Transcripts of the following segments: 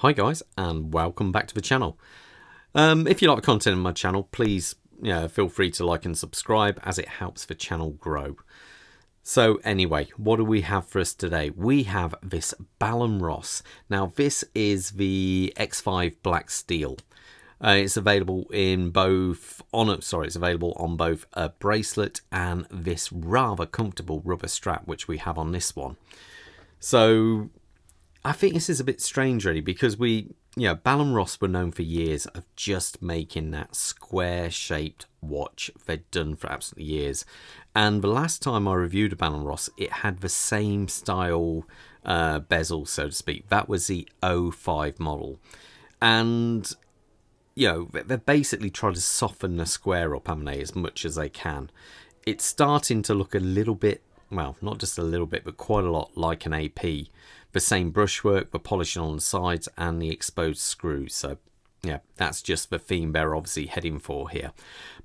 Hi guys, and welcome back to the channel. If you like the content on my channel, please feel free to like and subscribe, as it helps the channel grow. So anyway, what do we have for us today? We have this Bell&Ross. Now this is the X5 Black Steel. It's available in it's available on both a bracelet and this rather comfortable rubber strap, which we have on this one. So I think this is a bit strange really, because Bell&Ross were known for years of just making that square shaped watch. They'd done for absolutely years. And the last time I reviewed a Bell&Ross, it had the same style bezel, so to speak. That was the 05 model. And, they basically try to soften the square up, haven't they, as much as they can. It's starting to look a little bit, well, not just a little bit, but quite a lot like an AP. The same brushwork, the polishing on the sides, and the exposed screws. So, yeah, that's just the theme they're obviously heading for here.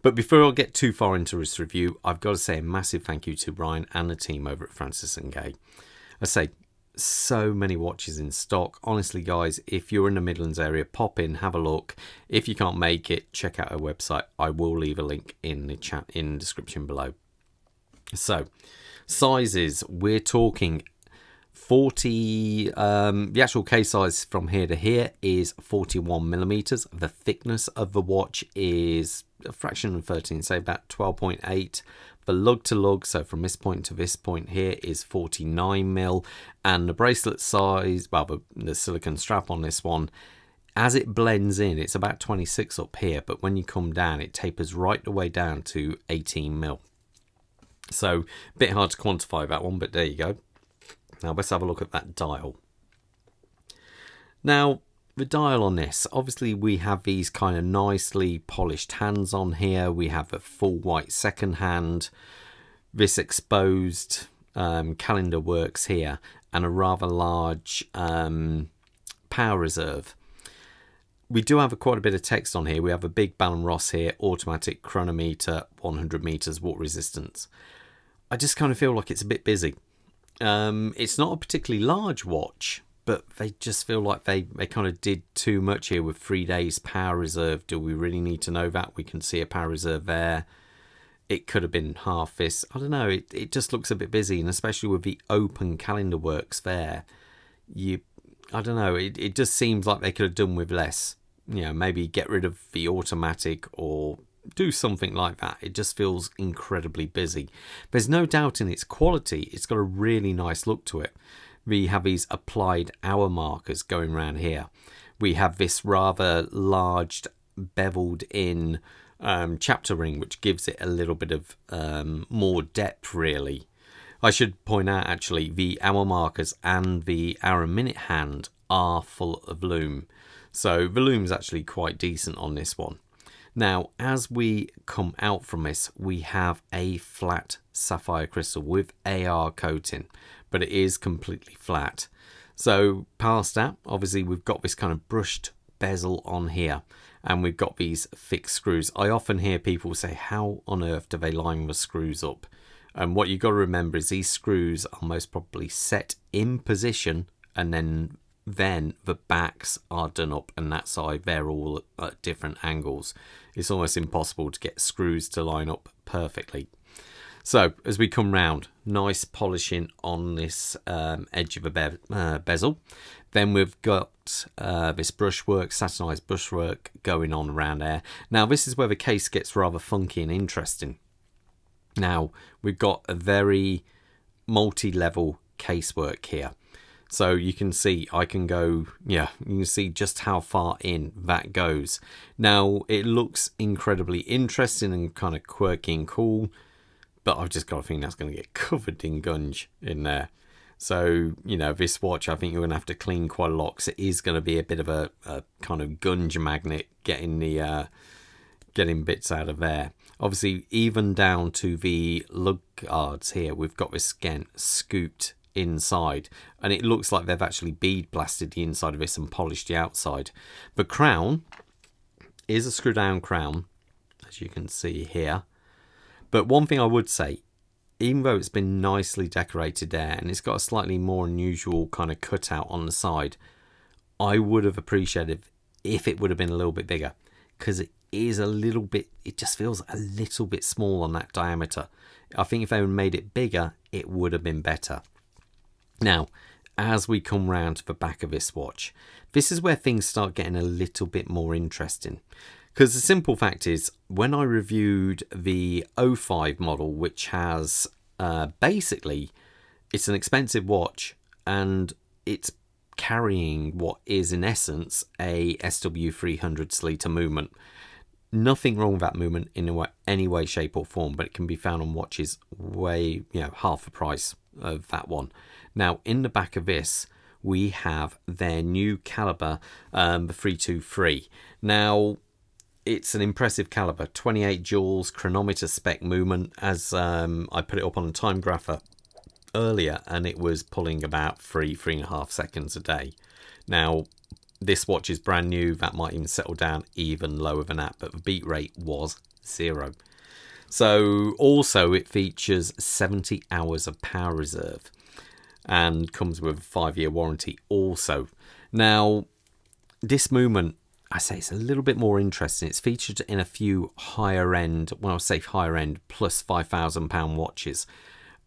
But before I get too far into this review, I've got to say a massive thank you to Brian and the team over at Francis & Gay. I say, so many watches in stock. Honestly, guys, if you're in the Midlands area, pop in, have a look. If you can't make it, check out our website. I will leave a link in the description below. So, sizes, we're talking 40, the actual case size from here to here is 41 millimeters. The thickness of the watch is a fraction of 13, say about 12.8. The lug to lug, so from this point to this point here, is 49 mil, and the bracelet size, well, the silicone strap on this one, as it blends in, it's about 26 up here, but when you come down, it tapers right the way down to 18 mil. So a bit hard to quantify that one, but there you go. Now let's have a look at that dial. Now the dial on this, obviously we have these kind of nicely polished hands on here. We have a full white second hand, this exposed calendar works here, and a rather large power reserve. We do have quite a bit of text on here. We have a big Bell&Ross here, automatic chronometer, 100 meters water resistance. I just kind of feel like it's a bit busy. It's not a particularly large watch, but they just feel like they kind of did too much here with 3 days power reserve. Do we really need to know that? We can see a power reserve there. It could have been half this. I don't know. It just looks a bit busy, and especially with the open calendar works there. I don't know. It just seems like they could have done with less. Maybe get rid of the automatic or do something like that. It just feels incredibly busy. There's no doubt in its quality. It's got a really nice look to it. We have these applied hour markers going around here. We have this rather large beveled in chapter ring, which gives it a little bit of more depth really. I should point out actually the hour markers and the hour and minute hand are full of lume. So the lume's actually quite decent on this one. Now, as we come out from this, we have a flat sapphire crystal with AR coating, but it is completely flat. So past that, obviously we've got this kind of brushed bezel on here, and we've got these fixed screws. I often hear people say, how on earth do they line the screws up? And what you've got to remember is these screws are most probably set in position, and then the backs are done up, and that side they're all at different angles. It's almost impossible to get screws to line up perfectly. So as we come round, nice polishing on this edge of a bezel. Then we've got this brushwork, satinized brushwork going on around there. Now this is where the case gets rather funky and interesting. Now we've got a very multi-level casework here. So you can see I can go, you can see just how far in that goes. Now it looks incredibly interesting and kind of quirky and cool, but I've just got a feeling that's going to get covered in gunge in there. So, this watch I think you're going to have to clean quite a lot, because it is going to be a bit of a kind of gunge magnet getting bits out of there. Obviously, even down to the lug guards here, we've got this again scooped inside, and it looks like they've actually bead blasted the inside of this and polished the outside. The crown is a screw down crown, as you can see here, but one thing I would say, even though it's been nicely decorated there and it's got a slightly more unusual kind of cutout on the side, I would have appreciated if it would have been a little bit bigger, because it is a little bit, it just feels a little bit small on that diameter. I think if they had made it bigger, it would have been better. Now, as we come round to the back of this watch, this is where things start getting a little bit more interesting. Because the simple fact is, when I reviewed the 05 model, which has basically, it's an expensive watch and it's carrying what is in essence a SW300 Sleater movement. Nothing wrong with that movement in any way, shape or form, but it can be found on watches way, half the price of that one. Now, in the back of this, we have their new caliber, the 323. Now, it's an impressive caliber, 28 joules, chronometer spec movement, as I put it up on the time grapher earlier, and it was pulling about 3.5 seconds a day. Now, this watch is brand new, that might even settle down even lower than that, but the beat rate was 0. So also it features 70 hours of power reserve and comes with a 5-year warranty also. Now, this movement, I say it's a little bit more interesting. It's featured in a few higher end, when I say higher end, plus £5,000 watches.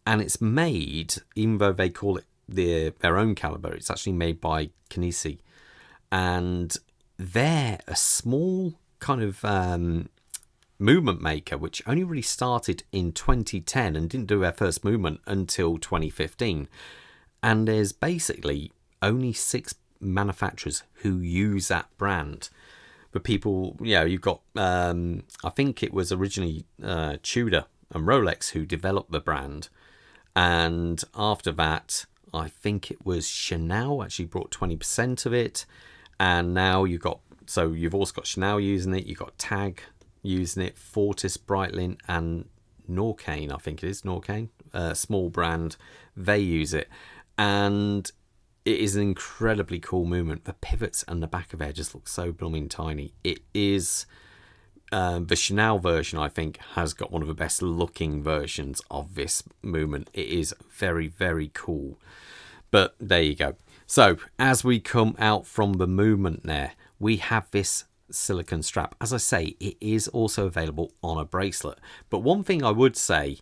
And it's made, even though they call it their own caliber, it's actually made by Kinesi. And they're a small kind of movement maker, which only really started in 2010 and didn't do their first movement until 2015. And there's basically only 6 manufacturers who use that brand. But people, you've got, I think it was originally Tudor and Rolex who developed the brand. And after that, I think it was Chanel actually brought 20% of it. And now you've also got Chanel using it, you've got Tag using it, Fortis, Breitling, and Norcane, I think it is, Norcane, small brand, they use it. And it is an incredibly cool movement. The pivots and the back of it just look so blooming tiny. It is, the Chanel version, I think, has got one of the best looking versions of this movement. It is very, very cool. But there you go. So as we come out from the movement there, we have this silicone strap. As I say, it is also available on a bracelet. But one thing I would say,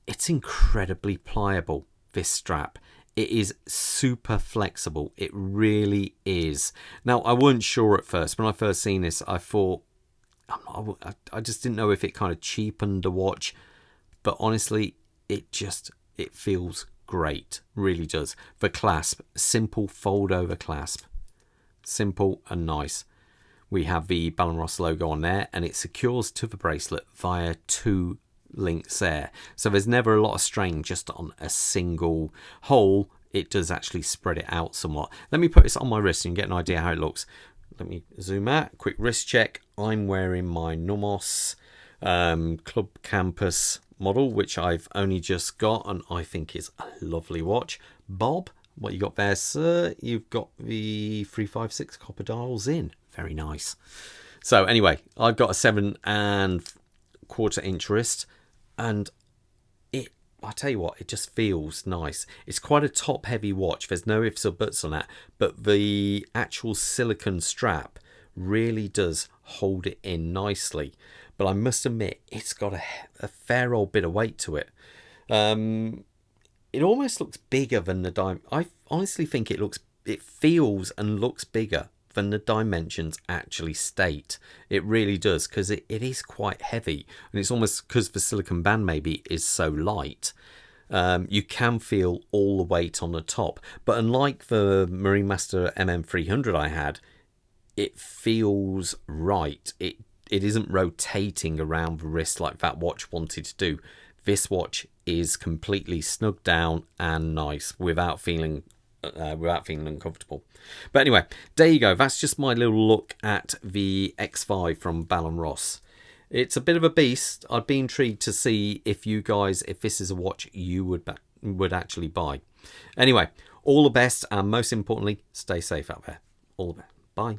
it's incredibly pliable, this strap. It is super flexible. It really is. Now, I wasn't sure at first. When I first seen this, I thought, I just didn't know if it kind of cheapened the watch. But honestly, it feels great. Really does. The clasp, simple fold over clasp. Simple and nice. We have the Bell&Ross logo on there, and it secures to the bracelet via 2 links there. So there's never a lot of strain just on a single hole. It does actually spread it out somewhat. Let me put this on my wrist and get an idea how it looks. Let me zoom out. Quick wrist check. I'm wearing my Nomos Club Campus model, which I've only just got, and I think is a lovely watch. Bob, what you got there, sir? You've got the 356 copper dials in. Very nice. So anyway, I've got a 7 1/4 inch wrist, and I tell you what, it just feels nice. It's quite a top heavy watch. There's no ifs or buts on that, but the actual silicone strap really does hold it in nicely. But I must admit, it's got a fair old bit of weight to it. It almost looks bigger than the diamond. I honestly think it feels and looks bigger than the dimensions actually state. It really does, because it is quite heavy, and it's almost because the silicone band maybe is so light. You can feel all the weight on the top, but unlike the Marine Master MM300 I had, it feels right. It isn't rotating around the wrist like that watch wanted to do. This watch is completely snug down and nice without feeling uncomfortable. But anyway, there you go. That's just my little look at the X5 from Bell&Ross. It's a bit of a beast. I'd be intrigued to see if this is a watch you would actually buy. Anyway, all the best, and most importantly, stay safe out there. All the best. Bye.